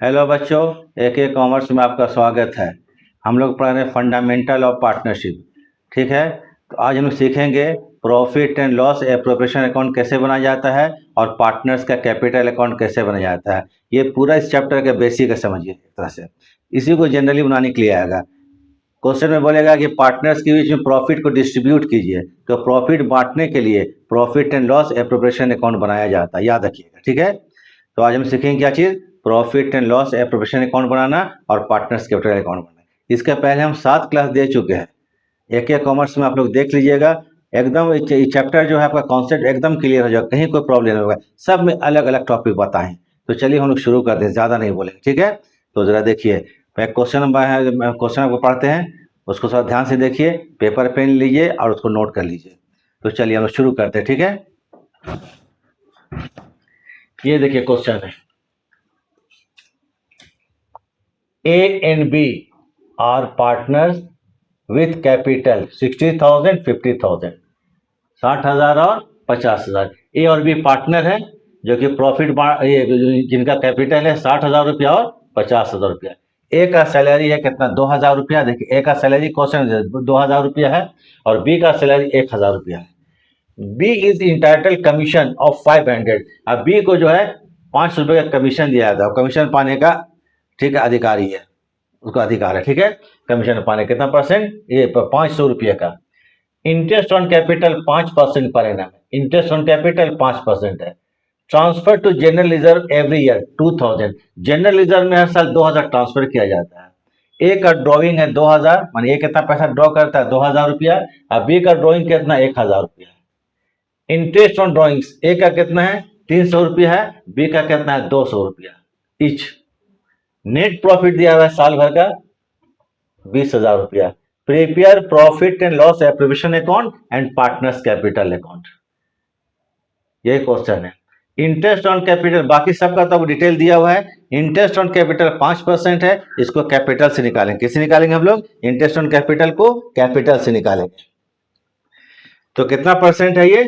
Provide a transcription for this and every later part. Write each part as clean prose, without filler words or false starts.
Hello बच्चों, AK commerce में आपका स्वागत है। हम लोग पढ़ रहे हैं फंडामेंटल ऑफ पार्टनरशिप। ठीक है, तो आज हम लोग सीखेंगे profit and loss appropriation account कैसे बनाया जाता है और पार्टनर्स का कैपिटल अकाउंट कैसे बनाया जाता है। ये पूरा इस चैप्टर का बेसिक है, समझिए एक तरह से। इसी को जनरली बनाने के लिए आएगा। क्वेश्चन में बोलेगा कि पार्टनर्स के बीच में प्रॉफिट को डिस्ट्रीब्यूट कीजिए, तो प्रॉफिट बांटने के लिए profit and loss appropriation account बनाया जाता है, याद रखिएगा। ठीक है, तो आज हम सीखेंगे क्या चीज़, profit and loss appropriation account बनाना और पार्टनर्स कैपिटल अकाउंट बनाना। इसके पहले हम 7 क्लास दे चुके हैं। AK कॉमर्स में आप लोग देख लीजिएगा, एकदम ये चैप्टर जो है आपका कॉन्सेप्ट एकदम क्लियर हो जाएगा, कहीं कोई प्रॉब्लम नहीं होगा। सब में अलग अलग टॉपिक बताएं। तो चलिए हम लोग शुरू करते हैं, ज़्यादा नहीं बोलेंगे। ठीक है, तो ज़रा देखिए, क्वेश्चन आपको पढ़ते हैं, उसको थोड़ा ध्यान से देखिए, पेपर पेन लीजिए और उसको नोट कर लीजिए। तो चलिए हम लोग शुरू करते हैं। ठीक है, ये देखिए क्वेश्चन है, A and B are partners with capital 60,000 50,000, 60,000 और 50,000। ए और बी पार्टनर है जो कि जिनका कैपिटल है 60,000 रुपया और 50,000 रुपया। ए का सैलरी है कितना, 2,000 रुपया। देखिए ए का सैलरी क्वेश्चन 2,000 रुपया है और बी का सैलरी 1,000 रुपया है। B is entitle commission of 500। अब बी को जो है 500 रुपये का कमीशन दिया जाता है, कमीशन पाने का ठीक है अधिकारी है, उसका अधिकार है। ठीक है, कमीशन पाने कितना परसेंट, ये 500 रुपये का। Interest on capital 5% per annum है, इंटरेस्ट ऑन कैपिटल 5% है। Transfer to general reserve every year 2,000, general reserve में हर साल 2,000 ट्रांसफर किया जाता है। ए का ड्रॉइंग है 2,000, मानी ए कितना पैसा ड्रॉ करता है 2,000 रुपया, और बी का ड्रॉइंग कितना 1,000 रुपया है। इंटरेस्ट ऑन ड्रॉइंग्स ए का कितना है 300 रुपया है, बी का कितना है 200 रुपया ईच। नेट प्रॉफिट दिया हुआ है साल भर का 20,000 रुपया। Prepare profit and loss appropriation account and partners capital account, यही क्वेश्चन है। इंटरेस्ट ऑन कैपिटल बाकी सबका तो डिटेल दिया हुआ है। इंटरेस्ट ऑन कैपिटल 5% है, इसको कैपिटल से निकालेंगे। किससे निकालेंगे हम लोग, इंटरेस्ट ऑन कैपिटल को कैपिटल से निकालेंगे। तो कितना परसेंट है ये,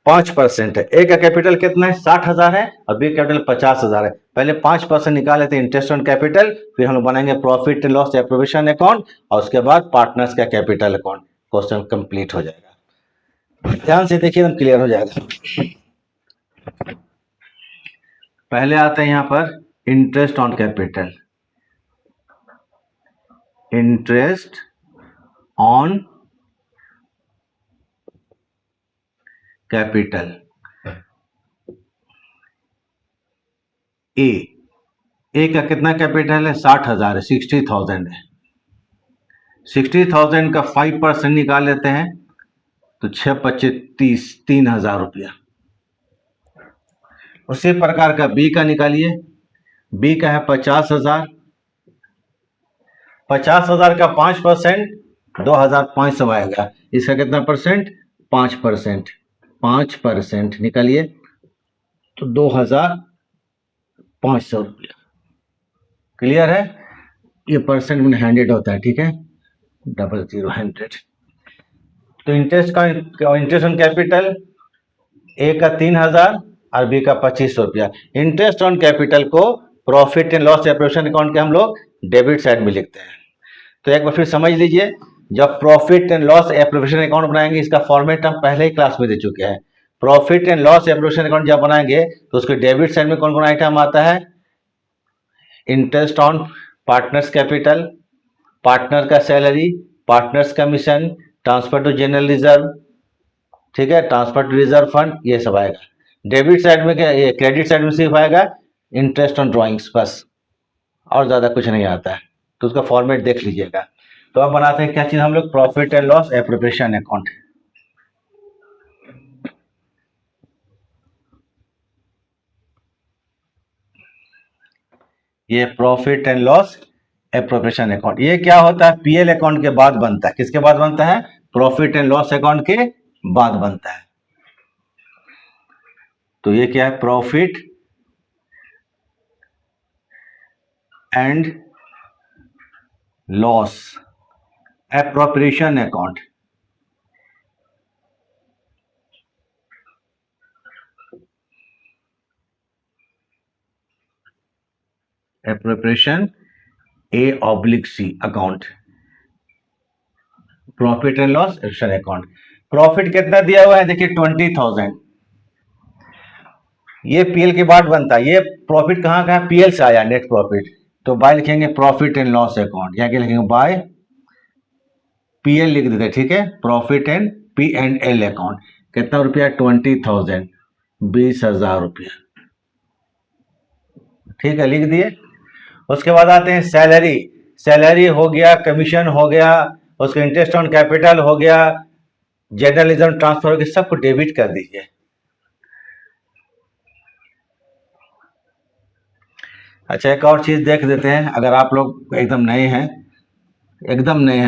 5% है। ए का कैपिटल कितना है 60,000 है और बी कैपिटल 50,000 है। पहले 5% निकाल लेते हैं इंटरेस्ट ऑन कैपिटल, फिर हम बनाएंगे profit and loss appropriation account और उसके बाद पार्टनर्स का कैपिटल अकाउंट। क्वेश्चन कंप्लीट हो जाएगा। ध्यान से देखिए, एकदम क्लियर हो जाएगा। पहले आते हैं यहां पर interest on capital, interest on capital. A का कितना कैपिटल है 60,000 है, 60,000 है। 60,000 का 5% निकाल लेते हैं तो 6×25 = 3,000 रुपया। उसी प्रकार का बी का निकालिए, बी का है 50,000, 50,000 का 5% 2,500 आएगा। इसका कितना परसेंट, 5%, 5% निकालिए तो 2,500 रुपया। क्लियर है, ये परसेंट में 100 होता है। ठीक है, 00 तो इंटरेस्ट ऑन कैपिटल ए का 3,000 और बी का 2,500 रुपया। इंटरेस्ट ऑन कैपिटल को profit and loss appropriation account के हम लोग डेबिट साइड में लिखते हैं। तो एक बार फिर समझ लीजिए, जब profit and loss appropriation account बनाएंगे, इसका फॉर्मेट हम पहले ही क्लास में दे चुके हैं। Profit and loss appropriation account जब बनाएंगे तो उसके डेबिट साइड में कौन कौन आइटम आता है, interest on partners capital, partner का salary, partners commission, transfer to general reserve, ठीक है, ट्रांसफर टू रिजर्व फंड, ये सब आएगा। डेबिट साइड में क्या, ये क्रेडिट साइड में सिर्फ आएगा इंटरेस्ट ऑन ड्रॉइंग्स, बस, और ज्यादा कुछ नहीं आता है। तो उसका फॉर्मेट देख लीजिएगा। तो अब बनाते हैं क्या चीज हम लोग, profit and loss appropriation account. ये profit and loss appropriation account, ये क्या होता है, पीएल अकाउंट के बाद बनता है। किसके बाद बनता है, प्रॉफिट एंड लॉस अकाउंट के बाद बनता है। तो ये क्या है, profit and loss appropriation account. Appropriation A/C account, profit and loss account. Profit कितना दिया हुआ है, देखिए 20,000। ये पीएल के बाद बनता है। ये प्रॉफिट कहाँ का है, पीएल से आया, नेट प्रॉफिट। तो बाय लिखेंगे प्रॉफिट एंड लॉस अकाउंट, यहाँ क्या लिखेंगे, बाय पीएल लिख देते, ठीक है, प्रॉफिट एंड P&L अकाउंट। कितना रुपया, 20,000, 20,000 रुपया, ठीक है, लिख दिए। उसके बाद आते हैं सैलरी। सैलरी हो गया, कमीशन हो गया, उसका इंटरेस्ट ऑन कैपिटल हो गया, जर्नलिज्म ट्रांसफर हो गया, सबको डेबिट कर दीजिए। अच्छा, एक और चीज देख देते हैं। अगर आप लोग एकदम नए हैं,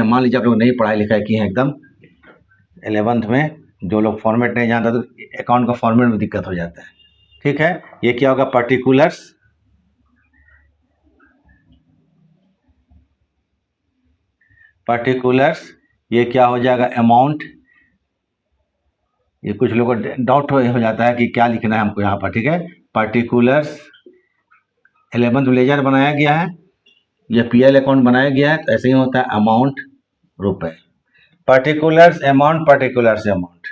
मान लीजिए आप लोग नई पढ़ाई लिखाई की हैं एकदम 11th में, जो लोग फॉर्मेट नहीं जानता तो अकाउंट का फॉर्मेट में दिक्कत हो जाता है, ठीक है। ये क्या होगा, पर्टिकुलर्स, ये क्या हो जाएगा, अमाउंट। ये कुछ लोगों को डाउट हो जाता है कि क्या लिखना है हमको यहाँ पर, ठीक है। पर्टिकुलर्स 11th लेजर बनाया गया है, ये पीएल अकाउंट बनाया गया है, तो ऐसे ही होता है, अमाउंट रुपए, पर्टिकुलर्स अमाउंट, पर्टिकुलर्स अमाउंट।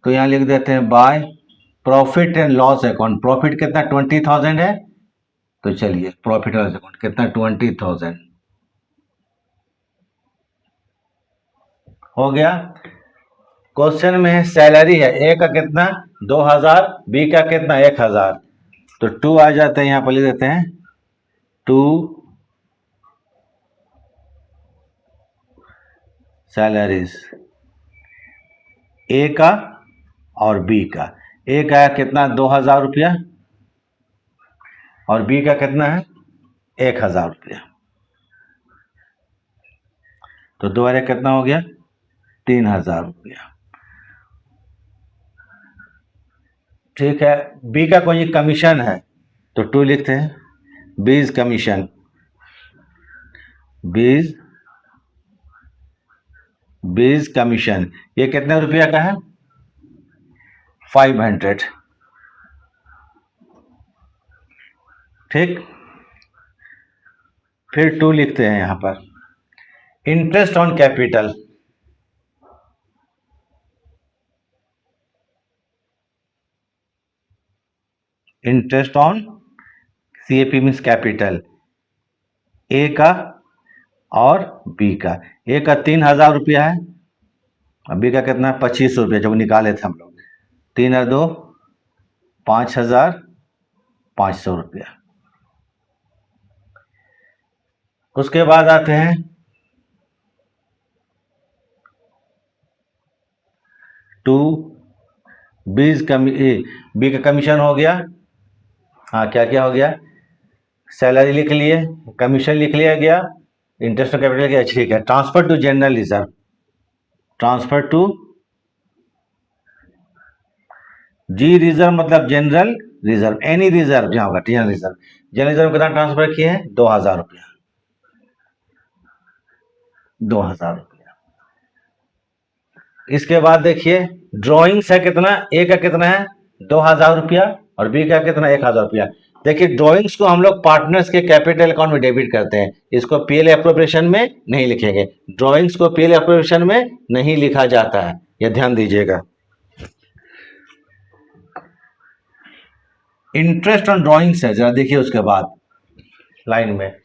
तो यहाँ लिख देते हैं by profit and loss account. Profit कितना, 20,000 है, तो चलिए प्रॉफिट एंड लॉस अकाउंट कितना, 20,000 हो गया। क्वेश्चन में है सैलरी है, ए का कितना 2,000, बी का कितना 1,000, तो 2 आ जाते हैं, यहाँ पर लिख देते हैं 2 सैलरीज, ए का और बी का। ए का कितना 2,000 रुपया और बी का कितना है 1,000 रुपया, तो दोबारा कितना हो गया 3,000 रुपया, ठीक है। बी का कोई कमीशन है तो 2 लिखते हैं, बीज कमीशन, बीज कमीशन, ये कितने रुपया का है 500, ठीक। फिर 2 लिखते हैं यहां पर, interest on capital, interest on CAP means capital, A का और बी का। ए का 3,000 रुपया है और बी का कितना 2,500 रुपया, जब निकाले थे हम लोग, 3 और 2 5,500 रुपया। उसके बाद आते हैं 2 बी का कमीशन हो गया, हाँ क्या क्या हो गया, सैलरी लिख लिए, कमीशन लिख लिया गया, इंटरेस्ट ऑन कैपिटल गया, ठीक है। Transfer to general reserve, transfer to G reserve मतलब जनरल रिजर्व, एनी रिजर्व जहां होगा, जनरल रिजर्व, जनरल रिजर्व कितना ट्रांसफर किए हैं 2,000 रुपया, 2,000 रुपया। इसके बाद देखिए ड्रॉइंग्स है कितना, ए का कितना है 2,000 रुपया और बी का कितना 1,000 रुपया। देखिए ड्रॉइंग्स को हम लोग पार्टनर्स के कैपिटल अकाउंट में डेबिट करते हैं, इसको पीएल एप्रोप्रिएशन में नहीं लिखेंगे, ड्रॉइंग्स को पीएल एप्रोप्रिएशन में नहीं लिखा जाता है, यह ध्यान दीजिएगा। इंटरेस्ट ऑन ड्रॉइंग्स है, जरा देखिए उसके बाद लाइन में,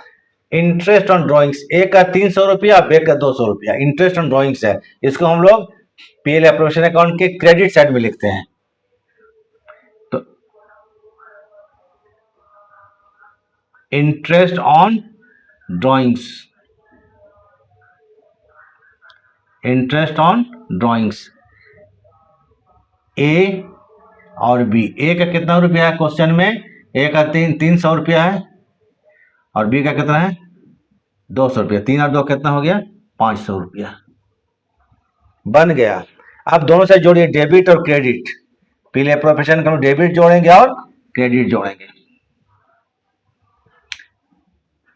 इंटरेस्ट ऑन ड्रॉइंग्स, ए का 300 रुपया, बी का 200 रुपया, इंटरेस्ट ऑन ड्रॉइंग्स है, इसको हम लोग पीएल एप्रोप्रिएशन अकाउंट के क्रेडिट साइड में लिखते हैं। तो interest on drawings, interest on drawings, A और बी, ए का कितना रुपया है क्वेश्चन में, ए का 300 रुपया है और बी का कितना है 200 रुपया, 3 और 2 कितना हो गया 500 रुपया, बन गया। अब दोनों से जोड़िए डेबिट और क्रेडिट, पीले प्रोफेशन का डेबिट जोड़ेंगे और क्रेडिट जोड़ेंगे।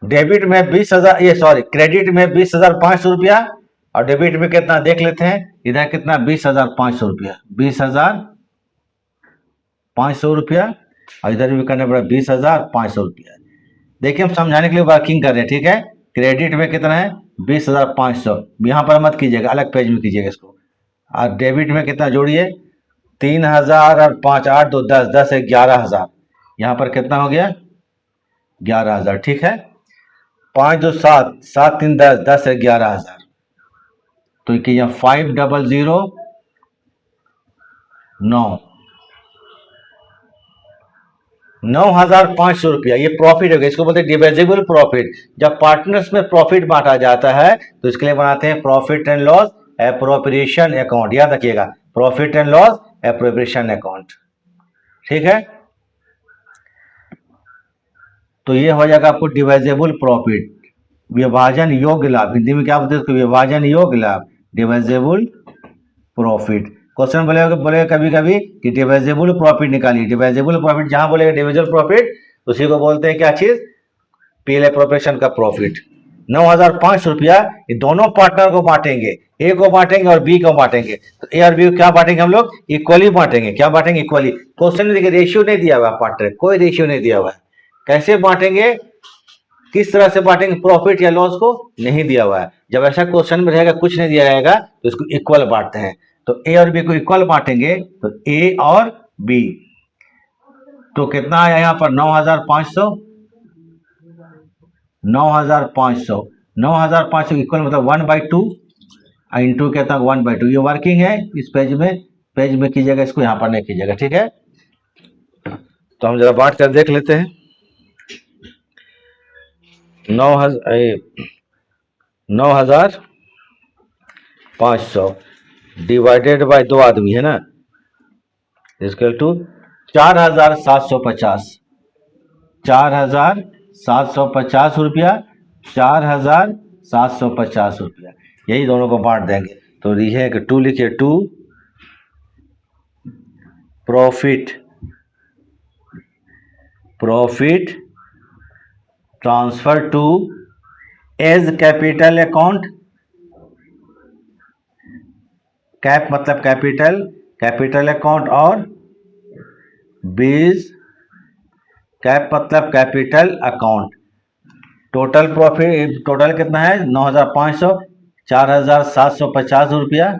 डेबिट में 20,000, ये सॉरी क्रेडिट में 20,500 रुपया और डेबिट में कितना देख लेते हैं, इधर कितना 20,500 रुपया, 20,500 रुपया और इधर भी करना पड़ा 20,500 रुपया। देखिए हम समझाने के लिए वर्किंग कर रहे हैं, ठीक है। क्रेडिट में कितना है 20,500, यहाँ पर मत कीजिएगा, अलग पेज में कीजिएगा इसको। और डेबिट में कितना जोड़िए 3,000 और 5 8 2 10 10 है 11,000, यहाँ पर कितना हो गया 11,000, ठीक है। 5 2 7 7 3 10 10 है 11,000, तो यहाँ 500 9,500 रुपया ये प्रॉफिट हो गया। इसको बोलते हैं डिविजिबल प्रॉफिट। जब पार्टनर्स में प्रॉफिट बांटा जाता है तो इसके लिए बनाते हैं profit and loss appropriation account. याद रखिएगा, profit and loss appropriation account, ठीक है। तो ये हो जाएगा आपको डिविजिबल प्रॉफिट, विभाजन योग्य लाभ। हिंदी में क्या बोलते हैं, विभाजन योग्य लाभ, डिविजिबल प्रॉफिट। क्वेश्चन बोलेगा कभी कभी कि डिविजिबल प्रॉफिट निकालिए। डिविजिबल प्रॉफिट जहां बोलेगा डिविजिबल प्रॉफिट, उसी को बोलते हैं क्या चीज, पीएल एप्रोप्रिएशन का प्रॉफिट। 9,500 रुपया ये दोनों पार्टनर को बांटेंगे, ए को बांटेंगे और बी को बांटेंगे। तो ए और बी को क्या बांटेंगे हम लोग, इक्वली बांटेंगे। क्या बांटेंगे, इक्वली। क्वेश्चन में देखिए रेशियो नहीं दिया हुआ, पार्टनर कोई रेशियो नहीं दिया हुआ है। कैसे बांटेंगे, किस तरह से बांटेंगे, प्रॉफिट या लॉस को नहीं दिया हुआ है। जब ऐसा क्वेश्चन में रहेगा कुछ नहीं दिया जाएगा तो इसको इक्वल बांटते हैं। तो ए और बी को इक्वल बांटेंगे, तो ए और बी, तो कितना आया यहाँ पर 9,500 9,500 इक्वल मतलब 1/2 इंटू कहता है 1/2। ये वर्किंग है, इस पेज में कीजिएगा, इसको यहाँ पर नहीं कीजिएगा, ठीक है। तो हम जरा बांट कर देख लेते हैं। 9,500 डिवाइडेड बाय 2 आदमी है ना, इक्वल टू 4,750 4,750 रुपया, 4,750 रुपया, यही दोनों को बांट देंगे। तो लिखे कि 2 लिखिए, 2 profit transfer to A's capital account. Cap मतलब कैपिटल अकाउंट, और बीज कैप मतलब capital account. Total profit, total कितना है 9,500, 4,750 रुपया,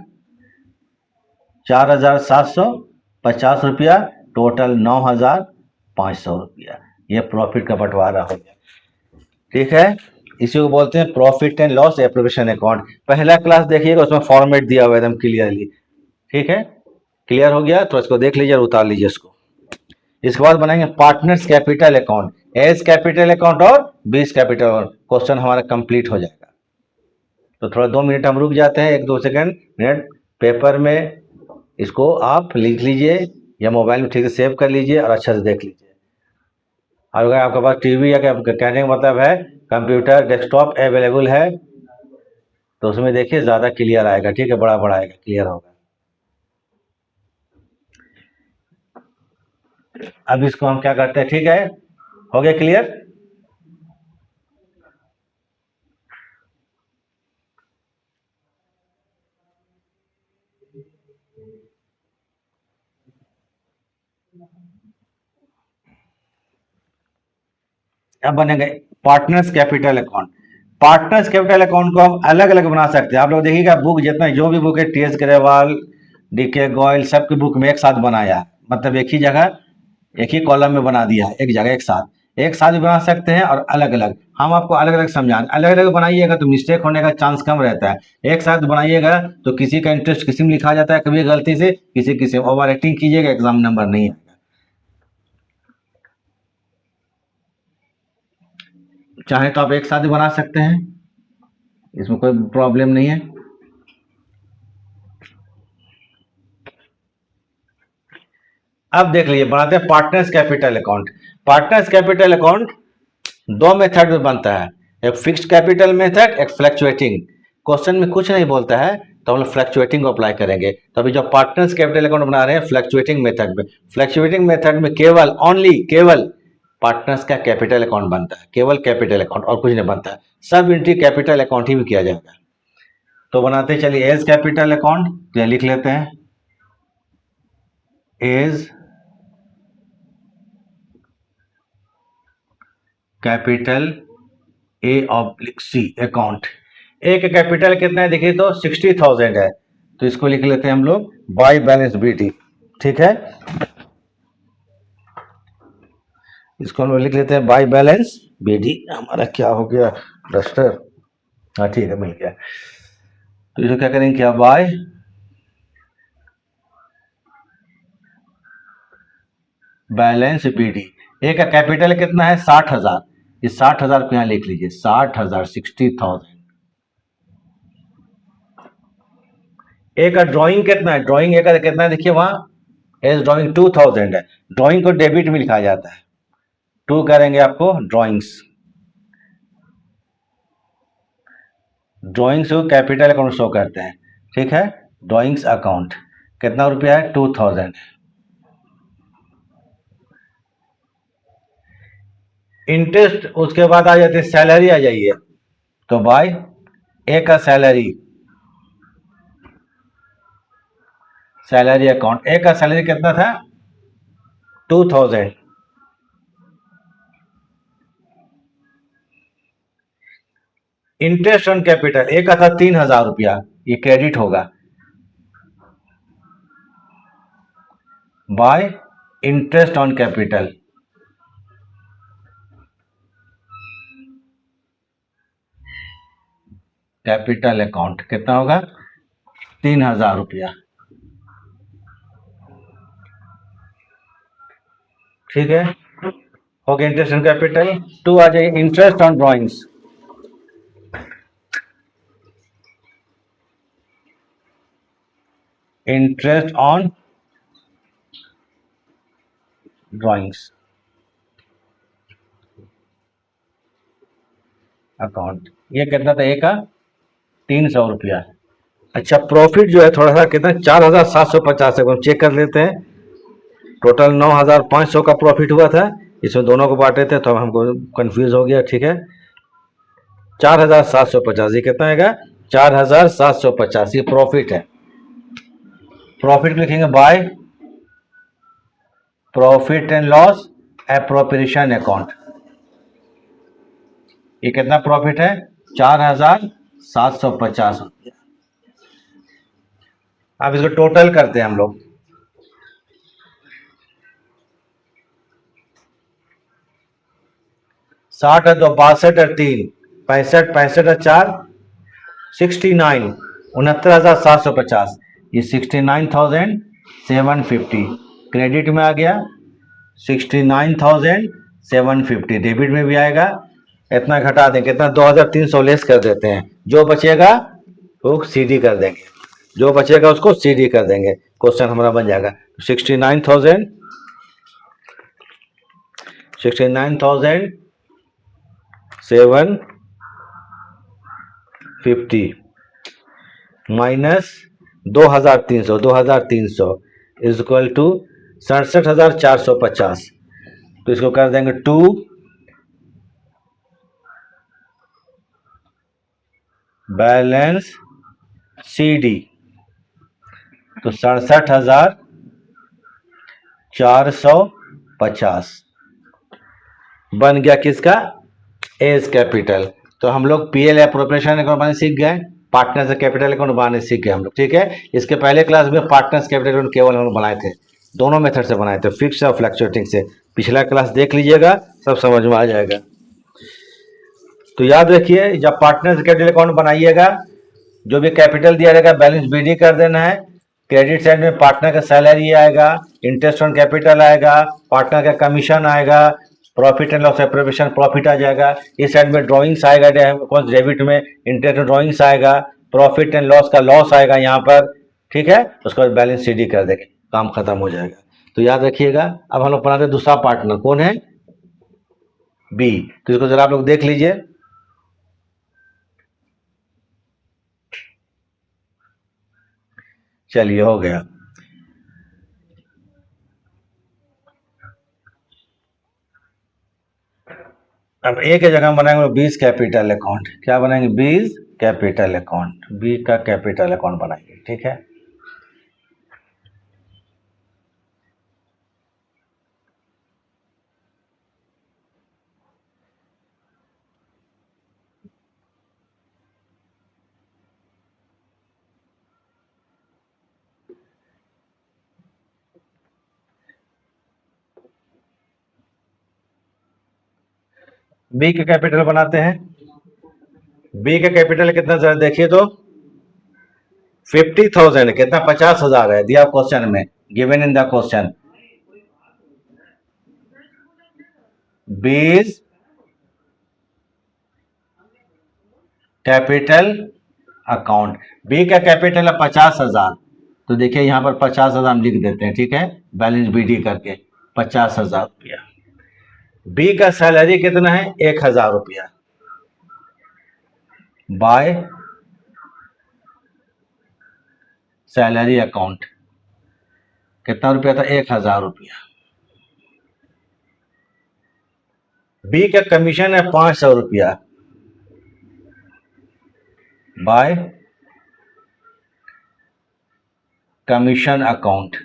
4,750 रुपया, टोटल 9,500 रुपया। ये प्रॉफिट का बंटवारा हो गया, ठीक है। इसी को बोलते हैं profit and loss appropriation account. पहला क्लास देखिएगा, उसमें फॉर्मेट दिया हुआ है एकदम क्लियरली, ठीक है। क्लियर हो गया तो इसको देख लीजिए और उतार लीजिए इसको। इसके बाद बनाएंगे partners capital account, A's capital account और बीस कैपिटल अकाउंट। क्वेश्चन हमारा कंप्लीट हो जाएगा। तो थोड़ा 2 मिनट हम रुक जाते हैं, 1-2 सेकंड मिनट। पेपर में इसको आप लिख लीजिए या मोबाइल में ठीक से सेव कर लीजिए और अच्छा से देख लीजिए। और अगर आपके पास टीवी या कहने का मतलब है कंप्यूटर डेस्कटॉप अवेलेबल है तो उसमें देखिए ज़्यादा क्लियर आएगा, ठीक है, बड़ा बड़ा आएगा, क्लियर होगा। अब इसको हम क्या करते हैं, ठीक है, हो गया क्लियर। अब बनेगा partners capital account. Partners capital account को हम अलग अलग बना सकते हैं। आप लोग देखिएगा बुक जितना जो भी बुक है, T S Grewal, D K Goyal, सबकी बुक में एक साथ बनाया, मतलब एक ही जगह एक ही कॉलम में बना दिया है, एक जगह एक साथ भी बना सकते हैं और अलग अलग। हम आपको अलग अलग समझाएं, अलग अलग बनाइएगा तो मिस्टेक होने का चांस कम रहता है। एक साथ बनाइएगा तो किसी का इंटरेस्ट किसी में लिखा जाता है, कभी गलती से किसी ओवर एक्टिंग कीजिएगा, एग्जाम नंबर नहीं आएगा। चाहे तो आप एक साथ भी बना सकते हैं, इसमें कोई प्रॉब्लम नहीं है। अब देख लीजिए बनाते हैं partners capital account. Partners capital account 2 method में बनता है, एक फिक्स्ड कैपिटल मेथड, एक फ्लक्चुएटिंग। क्वेश्चन में कुछ नहीं बोलता है तो हम लोग फ्लक्चुएटिंग को अप्लाई करेंगे। तो अभी जो पार्टनर्स कैपिटल अकाउंट बना रहे हैं फ्लक्चुएटिंग मेथड में, फ्लक्चुएटिंग मेथड में केवल पार्टनर्स का कैपिटल अकाउंट बनता है, केवल कैपिटल अकाउंट और कुछ नहीं बनता है। सब एंट्री कैपिटल अकाउंट ही में किया जाएगा। तो बनाते चलिए एज कैपिटल अकाउंट, तो लिख लेते हैं एज कैपिटल A/C अकाउंट। ए का कैपिटल कितना है देखिए तो 60,000 है, तो इसको लिख लेते हैं हम लोग बाय बैलेंस BD। ठीक है, इसको हम लोग लिख लेते हैं बाय बैलेंस BD। हमारा क्या हो गया डस्टर, हाँ ठीक है मिल गया। तो इसको क्या करेंगे, क्या बाय बैलेंस BD। ए का कैपिटल कितना है 60,000, ये 60,000 को यहाँ लिख लीजिए, 60,000 60,000। ए का ड्राइंग कितना है, ड्राइंग ए का कितना है देखिए वहां एस ड्राइंग 2000 है, ड्राइंग को डेबिट में लिखा जाता है, टू करेंगे आपको ड्राइंग्स, ड्राइंग्स को कैपिटल अकाउंट शो करते हैं। ठीक है, ड्राइंग्स अकाउंट कितना रुपया है 2000। इंटरेस्ट उसके बाद आ जाती है सैलरी आ जाइए, तो बाय ए का सैलरी, सैलरी अकाउंट, ए का सैलरी कितना था 2000। इंटरेस्ट ऑन कैपिटल ए का था 3,000 रुपया, ये क्रेडिट होगा bye interest on capital, capital account कितना होगा 3,000 रुपया। ठीक है, हो गया इंटरेस्ट ऑन कैपिटल। टू आ जाइए interest on drawings, interest on drawings account, ये कितना था ए का 300 रुपया। अच्छा प्रॉफिट जो है थोड़ा सा कितना 4,750 है, चेक कर लेते हैं। टोटल 9,500 का प्रॉफिट हुआ था, इसमें दोनों को बांटे थे तो हमको कंफ्यूज हो गया। ठीक है, 4,750 ये कितना आएगा 4,750, ये प्रॉफिट है। प्रॉफिट लिखेंगे by profit and loss appropriation account, ये कितना प्रॉफिट है 4,750 रुपया। अब इसको टोटल करते हैं हम लोग, 60 है 2 62 है 3 65 65 है 4 69 69,750, ये 69,750 क्रेडिट में आ गया, 69,750 डेबिट में भी आएगा। इतना घटा दें कितना 2,300 लेस कर देते हैं, जो बचेगा वो CD कर देंगे, जो बचेगा उसको CD कर देंगे, क्वेश्चन हमारा बन जाएगा 69,750 माइनस 2,300 इज इक्वल टू 67,450। तो इसको कर देंगे 2 बैलेंस CD, तो 67,450 बन गया किसका एज कैपिटल। तो हम लोग PL एप्रोप्रिएशन अकाउंट बनाने सीख गए, पार्टनर्स कैपिटल अकाउंट बनाने सीख गए हम लोग। ठीक है, इसके पहले क्लास में पार्टनर्स कैपिटल अकाउंट केवल हम लोग बनाए थे, दोनों मेथड से बनाए थे, फिक्स और फ्लक्चुएटिंग से। पिछला क्लास देख लीजिएगा, सब समझ में आ जाएगा। तो याद रखिए जब पार्टनर्स कैपिटल अकाउंट बनाइएगा, जो भी कैपिटल दिया रहेगा बैलेंस BD कर देना है। क्रेडिट साइड में पार्टनर का सैलरी आएगा, इंटरेस्ट ऑन कैपिटल आएगा, पार्टनर का कमीशन आएगा, profit and loss appropriation profit आ जाएगा। इस साइड में ड्राइंग्स आएगा, डेबिट में इंटरेस्ट ड्राइंग्स आएगा, प्रॉफिट एंड लॉस का लॉस आएगा यहाँ पर। ठीक है, उसके बाद बैलेंस CD कर देंगे, काम खत्म हो जाएगा। तो याद रखिएगा। अब हम लोग बनाते हैं दूसरा पार्टनर, कौन है B। तो इसको जरा आप लोग देख लीजिए, चलिए हो गया। अब A के जगह हम बनाएंगे 20 कैपिटल अकाउंट, क्या बनाएंगे 20 कैपिटल अकाउंट, B का कैपिटल अकाउंट बनाएंगे। ठीक है, बी का कैपिटल बनाते हैं। बी का कैपिटल कितना जरा देखिए तो 50,000 कितना 50,000 है दिया क्वेश्चन में, given in the question. B's capital account, B का कैपिटल है 50,000, तो देखिए यहां पर 50,000 हम लिख देते हैं, ठीक है, बैलेंस बीडी करके 50,000 रुपया। बी का सैलरी कितना है 1,000 रुपया, बाय सैलरी अकाउंट कितना रुपया था 1,000 रुपया। बी का कमीशन है 500 रुपया, बाय कमीशन अकाउंट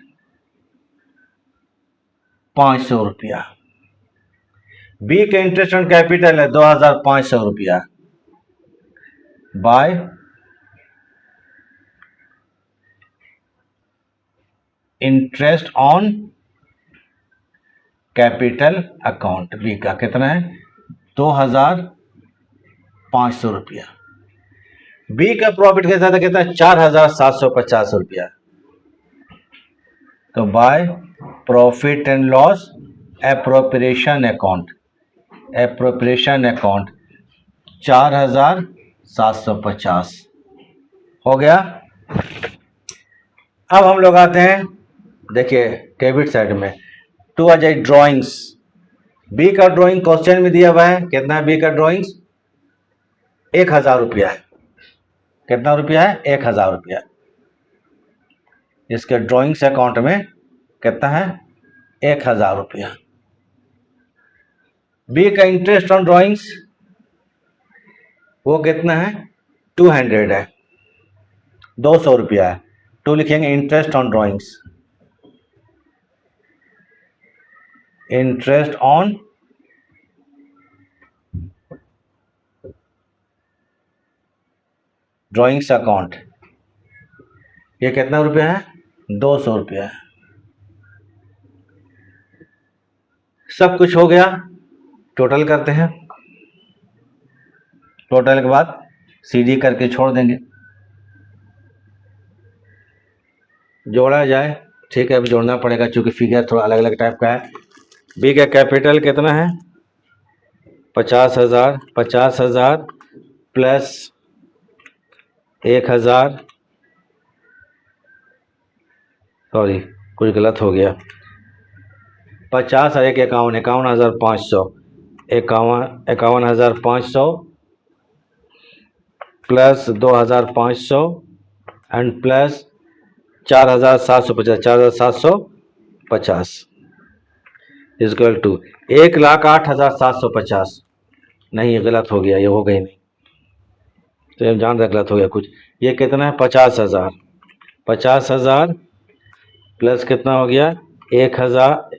500 रुपया। बी का इंटरेस्ट ऑन कैपिटल है 2,500 रुपया, by interest on capital account. B का कितना है 2,500 रुपया। बी का प्रॉफिट कैसा था कितना 4,750 रुपया, तो by profit and loss appropriation account, appropriation account 4,750 हो गया। अब हम लोग आते हैं, देखिए डेबिट साइड में टू आ जाए ड्रॉइंग्स। बी का ड्राइंग क्वेश्चन में दिया हुआ है, कितना है बी का ड्राइंग्स 1,000 रुपया है। कितना रुपया है 1,000 रुपया। इसके ड्राइंग्स अकाउंट में कितना है 1,000 रुपया। बी का इंटरेस्ट ऑन ड्राइंग्स वो कितना है 200 है, 200 रुपया है। तो लिखेंगे interest on drawings, interest on drawings account, ये कितना रुपया है 200 रुपया है। सब कुछ हो गया, टोटल करते हैं। टोटल के बाद सीधी करके छोड़ देंगे, जोड़ा जाए, ठीक है। अभी जोड़ना पड़ेगा क्योंकि फिगर थोड़ा अलग अलग टाइप का है। बी का कैपिटल कितना है 50,000, 50,000 प्लस 1,000, सॉरी कुछ गलत हो गया, 50 और 51, 51,500, 51,500 plus 2,500 and plus 4,750, 4,750 equal to 1,08,750। नहीं ये गलत हो गया, ये हो गई नहीं, तो ये जान रहा गलत हो गया कुछ। ये कितना है 50,000, 50,000 प्लस कितना हो गया 1,000,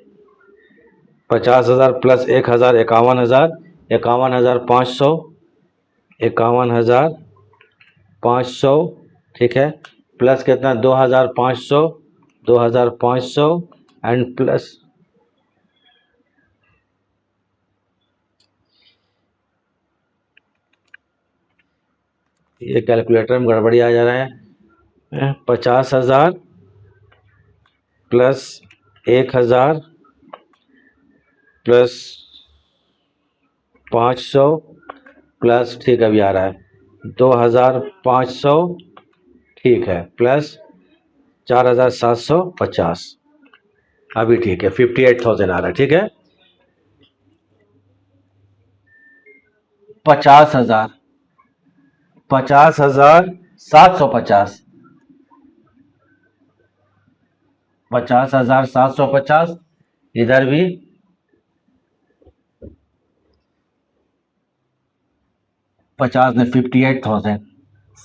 50,000 प्लस 1,000 51,000, 51,500, 51,500, ठीक है, प्लस कितना 2,500, 2,500 एंड प्लस ये कैलकुलेटर में गड़बड़ी आ जा रहा है, 50,000 प्लस 1,000 प्लस 500 प्लस, ठीक अभी आ रहा है 2,500, ठीक है, प्लस 4,750, अभी ठीक है 58,000 आ रहा है, ठीक है। 50,000, 50,750, 50,750 इधर भी 50 ने 58,000,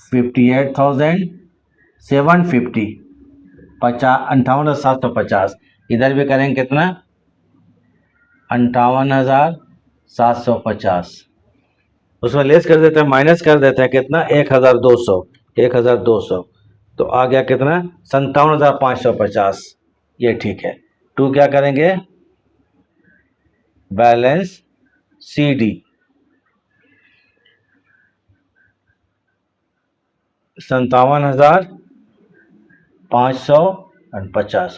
58,750, 58,750 इधर भी करेंगे कितना 58,750, उसमें लेस कर देते हैं, माइनस कर देते हैं कितना 1,200, 1,200, तो आ गया कितना 57,550, ये ठीक है। टू क्या करेंगे बैलेंस सी डी, ₹57,550।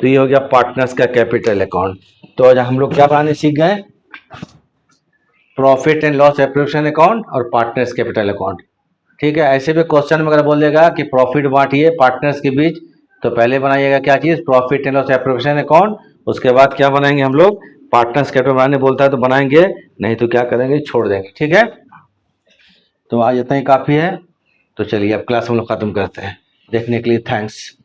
तो ये हो गया पार्टनर्स का कैपिटल अकाउंट। तो आज हम लोग क्या बनाने सीख गए? Profit and loss appropriation account और पार्टनर्स कैपिटल अकाउंट। ठीक है, ऐसे भी क्वेश्चन में अगर बोल देगा कि प्रॉफिट बांटिए पार्टनर्स के बीच, तो पहले बनाइएगा क्या चीज़? Profit and loss appropriation account. उसके बाद क्या बनाएंगे हम लोग? पार्टनर्स कैपिटल बनाने बोलता है तो बनाएंगे, नहीं तो क्या करेंगे? छोड़ देंगे। ठीक है, तो आज इतना ही काफ़ी है। तो चलिए अब क्लास हम लोग ख़त्म करते हैं। देखने के लिए थैंक्स।